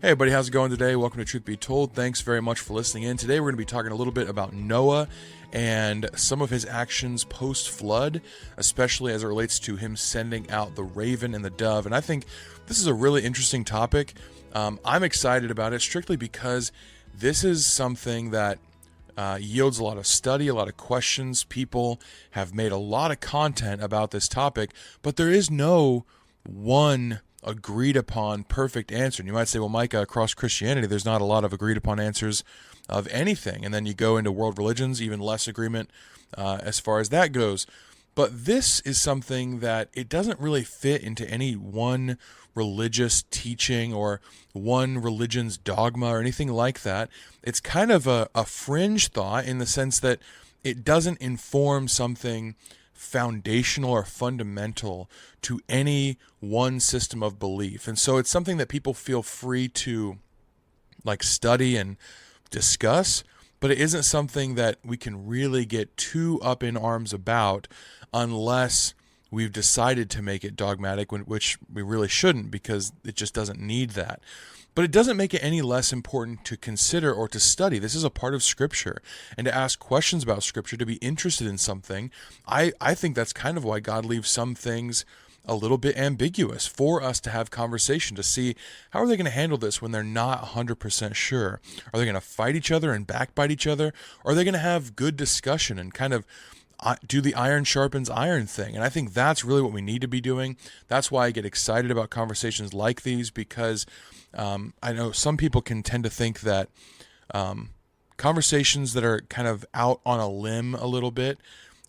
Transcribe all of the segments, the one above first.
Hey everybody, how's it going today? Welcome to Truth Be Told. Thanks very much for listening in. Today we're going to be talking a little bit about Noah and some of his actions post-flood, especially as it relates to him sending out the raven and the dove. And I think this is a really interesting topic. I'm excited about it strictly because this is something that yields a lot of study, a lot of questions. People have made a lot of content about this topic, but there is no one agreed upon perfect answer. And you might say, well, Micah, across Christianity, there's not a lot of agreed upon answers of anything. And then you go into world religions, even less agreement as far as that goes. But this is something that it doesn't really fit into any one religious teaching or one religion's dogma or anything like that. It's kind of a fringe thought in the sense that it doesn't inform something foundational or fundamental to any one system of belief. And so it's something that people feel free to study and discuss, but it isn't something that we can really get too up in arms about unless we've decided to make it dogmatic, which we really shouldn't, because it just doesn't need that. But it doesn't make it any less important to consider or to study. This is a part of Scripture. And to ask questions about Scripture, to be interested in something, I think that's kind of why God leaves some things a little bit ambiguous for us to have conversation, to see how are they going to handle this when they're not 100% sure. Are they going to fight each other and backbite each other? Or are they going to have good discussion and kind of do the iron sharpens iron thing? And I think that's really what we need to be doing. That's why I get excited about conversations like these, because I know some people can tend to think that conversations that are kind of out on a limb a little bit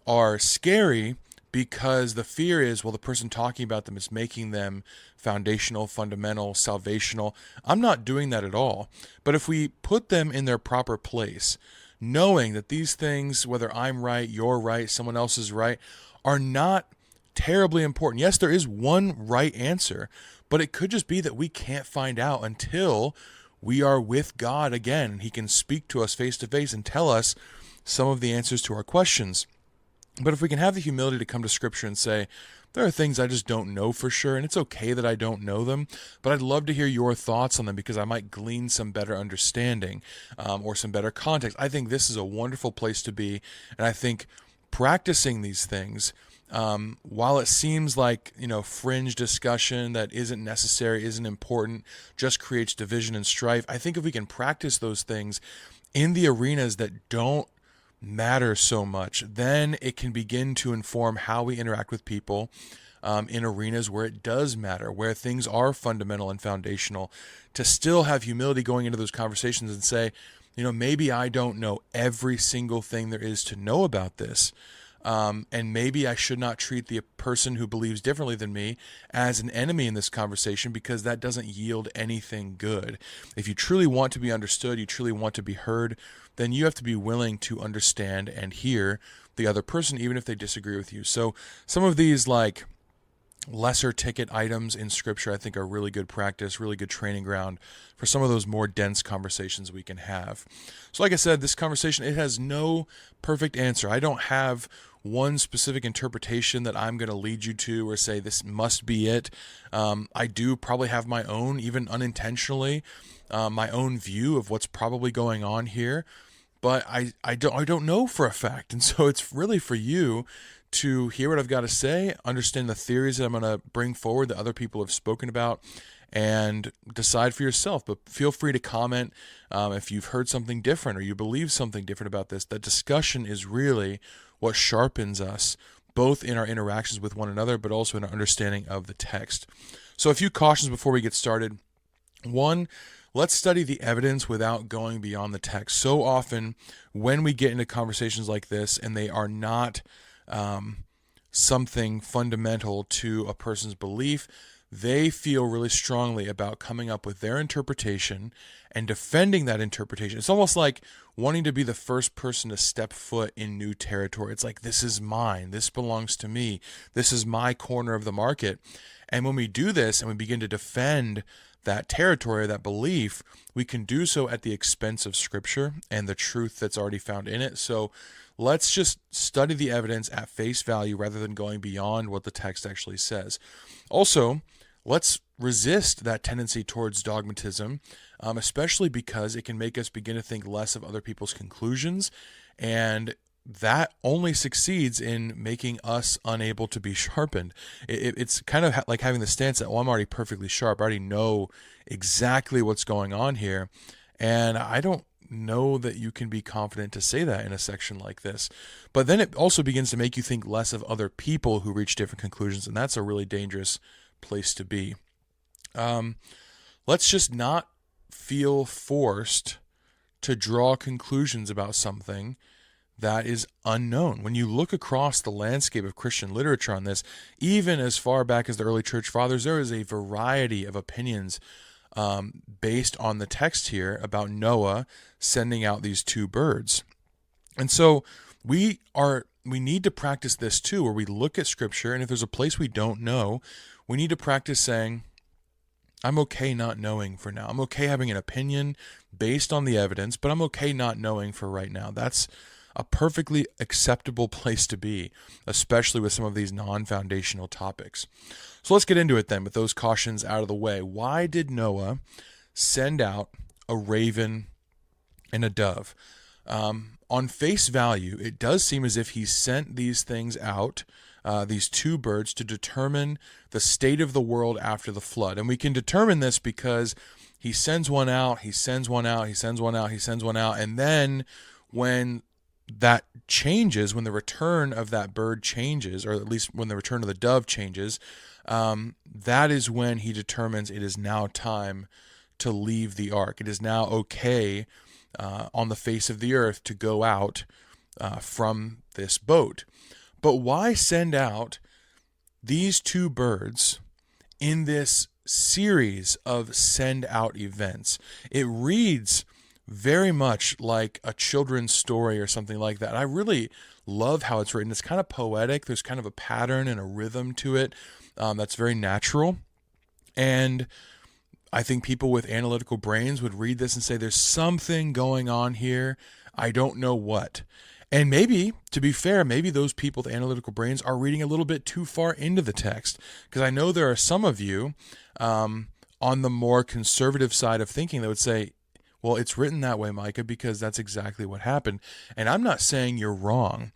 are scary, because the fear is, well, the person talking about them is making them foundational, fundamental, salvational. I'm not doing that at all. But if we put them in their proper place, knowing that these things, whether I'm right, you're right, someone else is right, are not terribly important. Yes, there is one right answer, but it could just be that we can't find out until we are with God again, and He can speak to us face to face and tell us some of the answers to our questions. But if we can have the humility to come to Scripture and say, there are things I just don't know for sure, and it's okay that I don't know them, but I'd love to hear your thoughts on them because I might glean some better understanding or some better context. I think this is a wonderful place to be, and I think practicing these things, while it seems like, fringe discussion that isn't necessary, isn't important, just creates division and strife, I think if we can practice those things in the arenas that don't matter so much, then it can begin to inform how we interact with people in arenas where it does matter, where things are fundamental and foundational, to still have humility going into those conversations and say, maybe I don't know every single thing there is to know about this. And maybe I should not treat the person who believes differently than me as an enemy in this conversation, because that doesn't yield anything good. If you truly want to be understood, you truly want to be heard, then you have to be willing to understand and hear the other person, even if they disagree with you. So some of these lesser ticket items in Scripture, I think, are really good practice, really good training ground for some of those more dense conversations we can have. So like I said, this conversation, it has no perfect answer. I don't have one specific interpretation that I'm going to lead you to or say this must be it. I do probably have my own, even unintentionally, my own view of what's probably going on here, but I don't know for a fact. And so it's really for you to hear what I've got to say, understand the theories that I'm going to bring forward that other people have spoken about, and decide for yourself. But feel free to comment if you've heard something different or you believe something different about this. That discussion is really what sharpens us, both in our interactions with one another, but also in our understanding of the text. So a few cautions before we get started. One, let's study the evidence without going beyond the text. So often when we get into conversations like this and they are not something fundamental to a person's belief, they feel really strongly about coming up with their interpretation and defending that interpretation. It's almost like wanting to be the first person to step foot in new territory. It's like, this is mine, this belongs to me, this is my corner of the market. And when we do this and we begin to defend that territory, that belief, we can do so at the expense of Scripture and the truth that's already found in it. So let's just study the evidence at face value rather than going beyond what the text actually says. Also, let's resist that tendency towards dogmatism, especially because it can make us begin to think less of other people's conclusions, and that only succeeds in making us unable to be sharpened. It's kind of like having the stance that, well, I'm already perfectly sharp. I already know exactly what's going on here. And I don't know that you can be confident to say that in a section like this. But then it also begins to make you think less of other people who reach different conclusions. And that's a really dangerous place to be. Let's just not feel forced to draw conclusions about something that is unknown. When you look across the landscape of Christian literature on this, even as far back as the early church fathers, there is a variety of opinions based on the text here about Noah sending out these two birds. And so we need to practice this too, where we look at Scripture, and if there's a place we don't know, we need to practice saying, I'm okay not knowing for now. I'm okay having an opinion based on the evidence, but I'm okay not knowing for right now. That's a perfectly acceptable place to be, especially with some of these non-foundational topics. So let's get into it then with those cautions out of the way. Why did Noah send out a raven and a dove? On face value, it does seem as if he sent these things out, these two birds, to determine the state of the world after the flood. And we can determine this because he sends one out, he sends one out, he sends one out, he sends one out, and then when that changes, when the return of that bird changes, or at least when the return of the dove changes, that is when he determines it is now time to leave the ark. It is now okay on the face of the earth to go out from this boat. But why send out these two birds in this series of send out events? It reads very much like a children's story or something like that. I really love how it's written. It's kind of poetic. There's kind of a pattern and a rhythm to it that's very natural. And I think people with analytical brains would read this and say, there's something going on here. I don't know what. And maybe, to be fair, maybe those people with analytical brains are reading a little bit too far into the text. Because I know there are some of you on the more conservative side of thinking that would say, well, it's written that way, Micah, because that's exactly what happened. And I'm not saying you're wrong.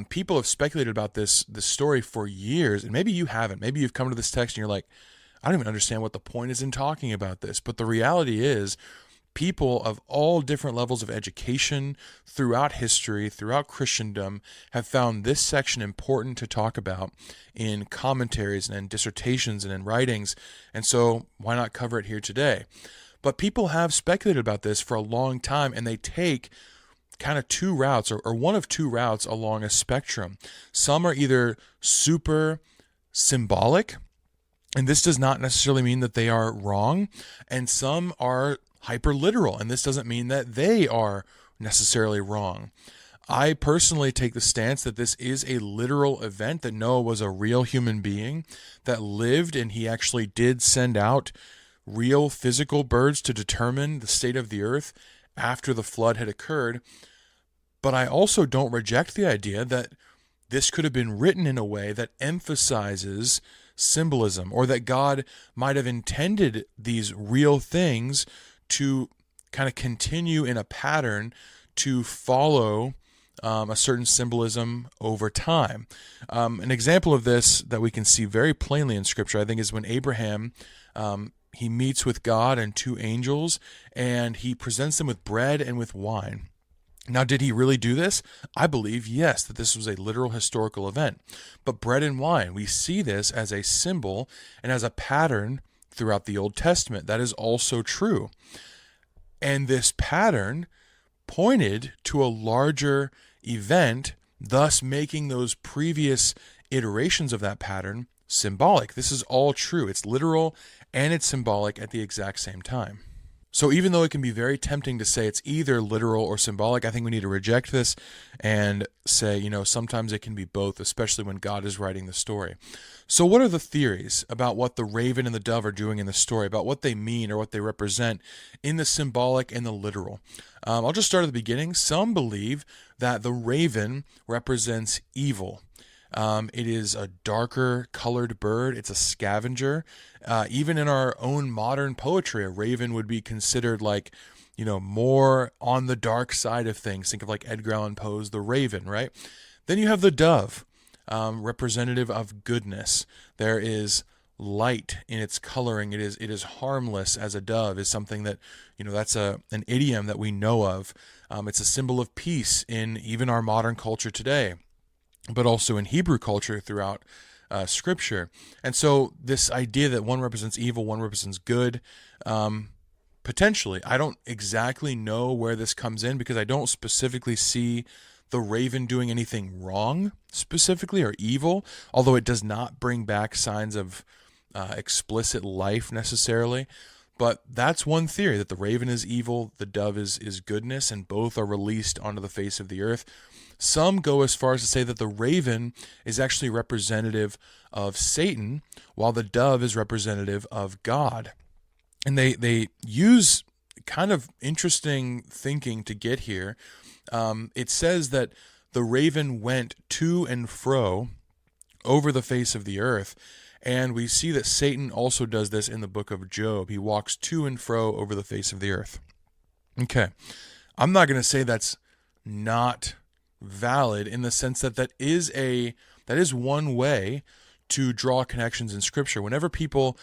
People have speculated about this story for years, and maybe you haven't. Maybe you've come to this text and you're like, I don't even understand what the point is in talking about this. But the reality is, people of all different levels of education throughout history, throughout Christendom, have found this section important to talk about in commentaries and in dissertations and in writings. And so why not cover it here today? But people have speculated about this for a long time, and they take kind of two routes, or one of two routes along a spectrum. Some are either super symbolic, and this does not necessarily mean that they are wrong, and some are hyper literal, and this doesn't mean that they are necessarily wrong. I personally take the stance that this is a literal event, that Noah was a real human being that lived, and he actually did send out real physical birds to determine the state of the earth after the flood had occurred. But I also don't reject the idea that this could have been written in a way that emphasizes symbolism, or that God might have intended these real things to kind of continue in a pattern to follow a certain symbolism over time. An example of this that we can see very plainly in Scripture, I think, is when Abraham he meets with God and two angels, and he presents them with bread and with wine. Now, did he really do this? I believe, yes, that this was a literal historical event. But bread and wine, we see this as a symbol and as a pattern throughout the Old Testament. That is also true. And this pattern pointed to a larger event, thus making those previous iterations of that pattern symbolic. This is all true. It's literal and it's symbolic at the exact same time. So even though it can be very tempting to say it's either literal or symbolic, I think we need to reject this and say, sometimes it can be both, especially when God is writing the story. So what are the theories about what the raven and the dove are doing in the story, about what they mean or what they represent in the symbolic and the literal? I'll just start at the beginning. Some believe that the raven represents evil. It is a darker colored bird. It's a scavenger. Even in our own modern poetry, a raven would be considered like, more on the dark side of things. Think of like Edgar Allan Poe's The Raven, right? Then you have the dove, representative of goodness. There is light in its coloring. It is harmless as a dove is something that, that's an idiom that we know of. It's a symbol of peace in even our modern culture today, but also in Hebrew culture throughout Scripture. And so this idea that one represents evil, one represents good, potentially, I don't exactly know where this comes in because I don't specifically see the raven doing anything wrong specifically or evil, although it does not bring back signs of explicit life necessarily. But that's one theory, that the raven is evil, the dove is goodness, and both are released onto the face of the earth. Some go as far as to say that the raven is actually representative of Satan, while the dove is representative of God. And they use kind of interesting thinking to get here. It says that the raven went to and fro over the face of the earth. And we see that Satan also does this in the book of Job. He walks to and fro over the face of the earth. Okay, I'm not going to say that's not valid in the sense that that is one way to draw connections in Scripture. Whenever people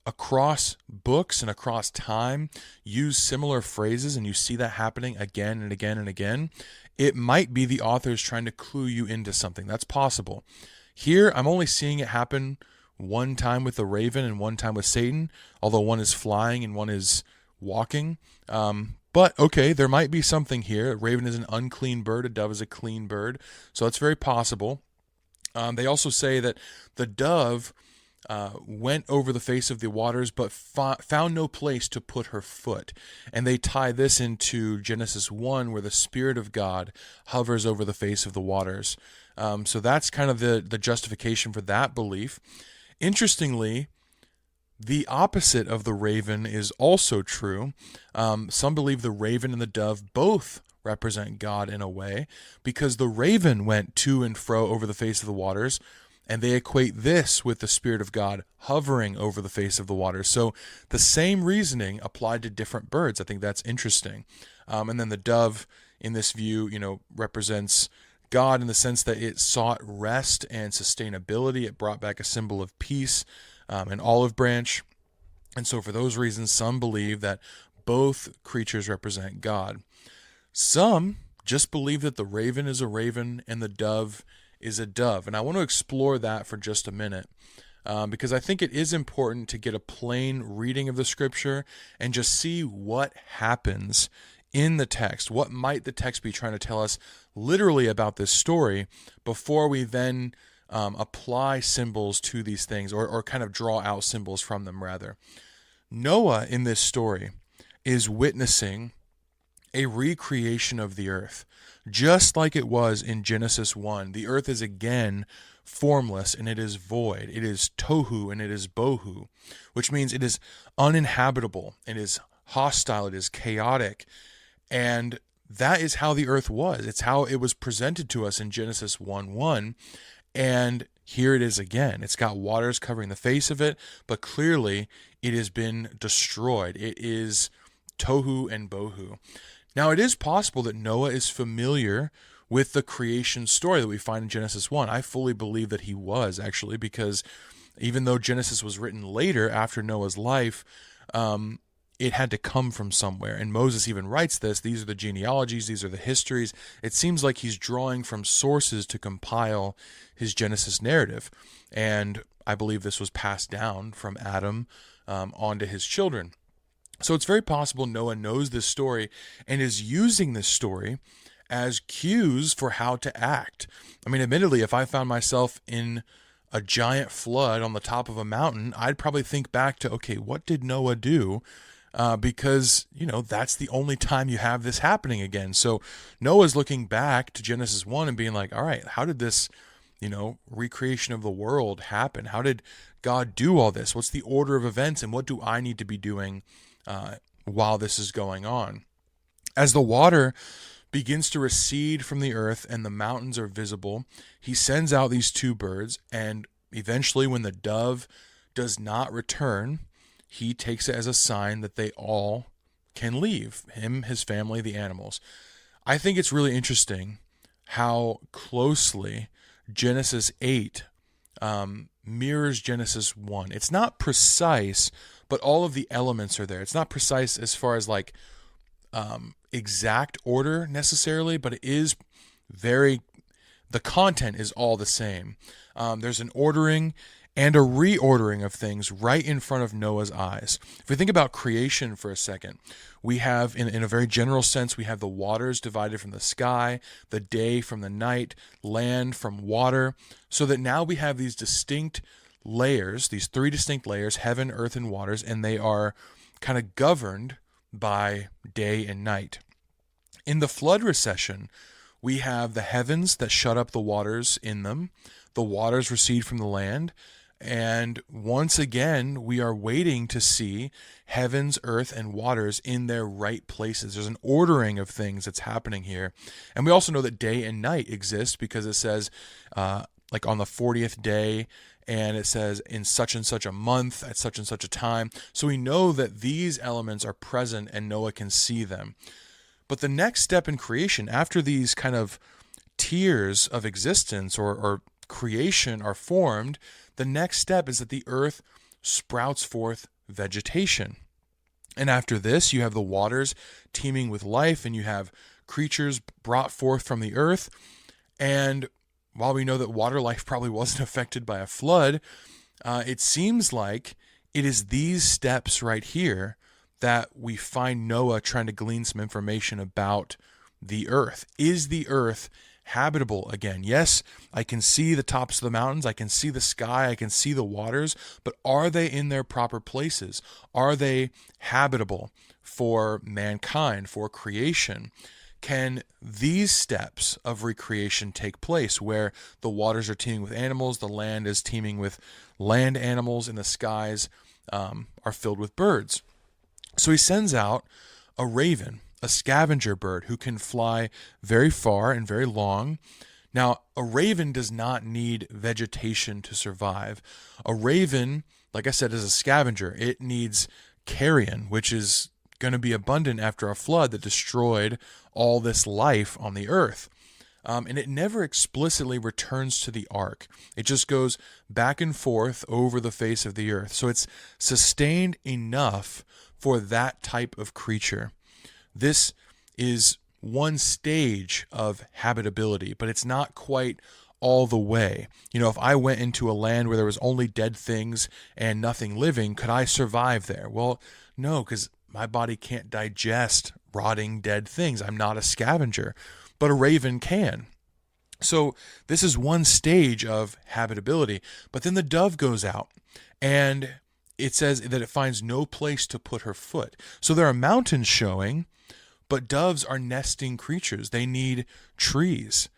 across books and across time use similar phrases, and you see that happening again and again and again, it might be the authors trying to clue you into something. That's possible. Here, I'm only seeing it happen one time with the raven and one time with Satan, although one is flying and one is walking. But okay, there might be something here. A raven is an unclean bird, a dove is a clean bird, so it's very possible. They also say that the dove went over the face of the waters, but found no place to put her foot. And they tie this into Genesis 1, where the Spirit of God hovers over the face of the waters. So that's kind of the justification for that belief. Interestingly, the opposite of the raven is also true. Some believe the raven and the dove both represent God in a way, because the raven went to and fro over the face of the waters, and they equate this with the Spirit of God hovering over the face of the waters. So the same reasoning applied to different birds. I think that's interesting. And then the dove, in this view, represents God in the sense that it sought rest and sustainability. It brought back a symbol of peace, an olive branch. And so for those reasons, some believe that both creatures represent God. Some just believe that the raven is a raven and the dove is a dove. And I want to explore that for just a minute, because I think it is important to get a plain reading of the Scripture and just see what happens in the text. What might the text be trying to tell us literally about this story before we then apply symbols to these things, or kind of draw out symbols from them, rather. Noah in this story is witnessing a recreation of the earth. Just like it was in Genesis 1, the earth is again formless and it is void. It is tohu and it is bohu, which means it is uninhabitable, it is hostile, it is chaotic. And that is how the earth was. It's how it was presented to us in Genesis 1:1. And here it is again. It's got waters covering the face of it, but clearly it has been destroyed. It is tohu and bohu. Now, it is possible that Noah is familiar with the creation story that we find in Genesis 1. I fully believe that he was, actually, because even though Genesis was written later after Noah's life, it had to come from somewhere. And Moses even writes this. These are the genealogies. These are the histories. It seems like he's drawing from sources to compile his Genesis narrative. And I believe this was passed down from Adam onto his children. So it's very possible Noah knows this story and is using this story as cues for how to act. I mean, admittedly, if I found myself in a giant flood on the top of a mountain, I'd probably think back to, okay, what did Noah do? Because, that's the only time you have this happening again. So Noah's looking back to Genesis 1 and being like, all right, how did this, recreation of the world happen? How did God do all this? What's the order of events, and what do I need to be doing while this is going on? As the water begins to recede from the earth and the mountains are visible, he sends out these two birds, and eventually when the dove does not return, he takes it as a sign that they all can leave, him, his family, the animals. I think it's really interesting how closely Genesis 8 mirrors Genesis 1. It's not precise, but all of the elements are there. It's not precise as far as like exact order necessarily, but it is the content is all the same. There's an ordering and a reordering of things right in front of Noah's eyes. If we think about creation for a second, we have, in a very general sense, we have the waters divided from the sky, the day from the night, land from water, so that now we have these distinct layers, these three distinct layers, heaven, earth, and waters, and they are kind of governed by day and night. In the flood recession, we have the heavens that shut up the waters in them, the waters recede from the land, and once again, we are waiting to see heavens, earth, and waters in their right places. There's an ordering of things that's happening here. And we also know that day and night exist because it says, like on the 40th day, and it says in such and such a month, at such and such a time. So we know that these elements are present and Noah can see them. But the next step in creation, after these kind of tiers of existence or creation are formed, the next step is that the earth sprouts forth vegetation. And after this, you have the waters teeming with life, and you have creatures brought forth from the earth. And while we know that water life probably wasn't affected by a flood, it seems like it is these steps right here that we find Noah trying to glean some information about the earth. Is the earth habitable again? Yes, I can see the tops of the mountains, I can see the sky, I can see the waters, but are they in their proper places? Are they habitable for mankind, for creation? Can these steps of recreation take place where the waters are teeming with animals, the land is teeming with land animals, and the skies are filled with birds? So he sends out a raven, a scavenger bird who can fly very far and very long. Now, a raven does not need vegetation to survive. A raven, like I said, is a scavenger. It needs carrion, which is going to be abundant after a flood that destroyed all this life on the earth. And it never explicitly returns to the ark. It just goes back and forth over the face of the earth. So it's sustained enough for that type of creature. This is one stage of habitability, but it's not quite all the way. You know, if I went into a land where there was only dead things and nothing living, could I survive there? Well, no, because my body can't digest rotting dead things. I'm not a scavenger, but a raven can. So this is one stage of habitability. But then the dove goes out, and it says that it finds no place to put her foot. So there are mountains showing, but doves are nesting creatures. They need trees.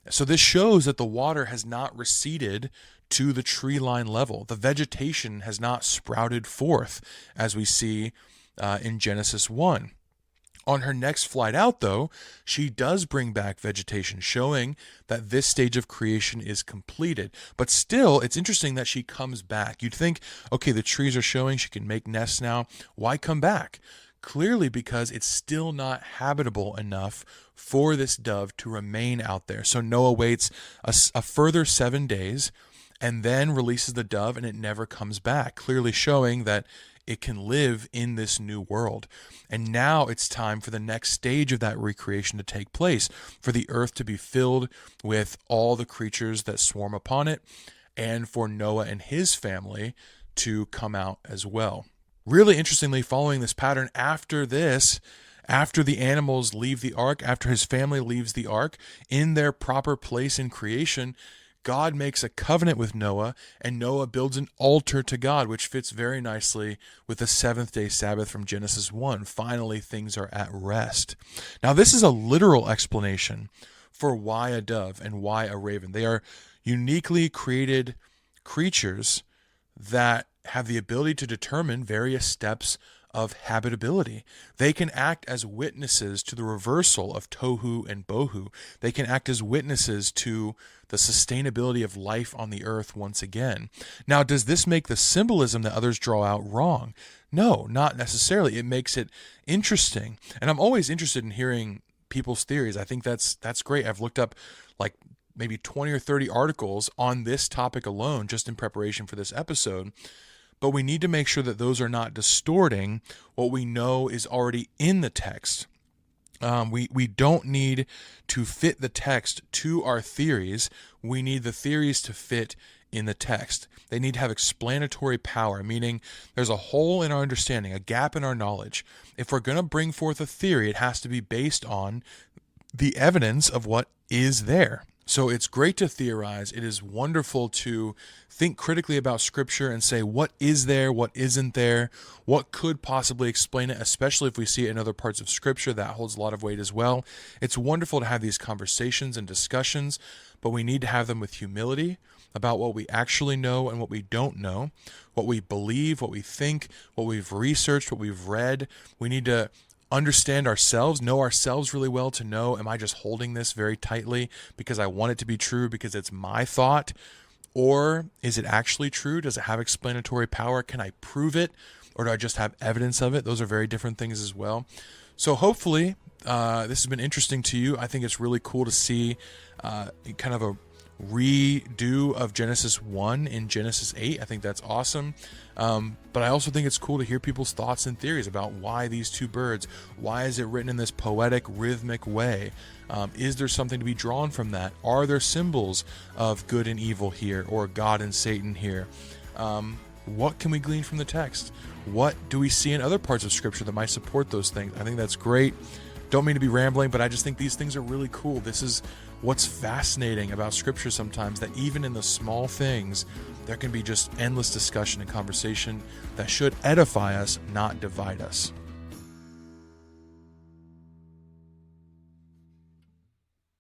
So this shows that the water has not receded to the tree line level. The vegetation has not sprouted forth, as we see in Genesis 1. On her next flight out, though, she does bring back vegetation, showing that this stage of creation is completed. But still, it's interesting that she comes back. You'd think, okay, the trees are showing, she can make nests now. Why come back? Clearly because it's still not habitable enough for this dove to remain out there. So Noah waits a further 7 days and then releases the dove, and it never comes back, clearly showing that it can live in this new world. And now it's time for the next stage of that recreation to take place, for the earth to be filled with all the creatures that swarm upon it, and for Noah and his family to come out as well. Really interestingly, following this pattern, after this, after the animals leave the ark, after his family leaves the ark, in their proper place in creation, God makes a covenant with Noah, and Noah builds an altar to God, which fits very nicely with the seventh-day Sabbath from Genesis 1. Finally, things are at rest. Now, this is a literal explanation for why a dove and why a raven. They are uniquely created creatures that have the ability to determine various steps of habitability. They can act as witnesses to the reversal of tohu and bohu. They can act as witnesses to the sustainability of life on the earth once again. Now, does this make the symbolism that others draw out wrong? No, not necessarily. It makes it interesting. And I'm always interested in hearing people's theories. I think that's great. I've looked up like maybe 20 or 30 articles on this topic alone just in preparation for this episode. But we need to make sure that those are not distorting what we know is already in the text. We don't need to fit the text to our theories. We need the theories to fit in the text. They need to have explanatory power, meaning there's a hole in our understanding, a gap in our knowledge. If we're going to bring forth a theory, it has to be based on the evidence of what is there. So it's great to theorize. It is wonderful to think critically about Scripture and say, what is there, what isn't there, what could possibly explain it, especially if we see it in other parts of Scripture. That holds a lot of weight as well. It's wonderful to have these conversations and discussions, but we need to have them with humility about what we actually know and what we don't know, what we believe, what we think, what we've researched, what we've read. We need to understand ourselves, know ourselves really well to know, am I just holding this very tightly because I want it to be true because it's my thought? Or is it actually true? Does it have explanatory power? Can I prove it? Or do I just have evidence of it? Those are very different things as well. So hopefully this has been interesting to you. I think it's really cool to see kind of a redo of Genesis 1 in Genesis 8. I think that's awesome. But I also think it's cool to hear people's thoughts and theories about why these two birds. Why is it written in this poetic, rhythmic way? Is there something to be drawn from that? Are there symbols of good and evil here, or God and Satan here? What can we glean from the text? What do we see in other parts of Scripture that might support those things? I think that's great. Don't mean to be rambling, but I just think these things are really cool. This is what's fascinating about Scripture sometimes, that even in the small things, there can be just endless discussion and conversation that should edify us, not divide us.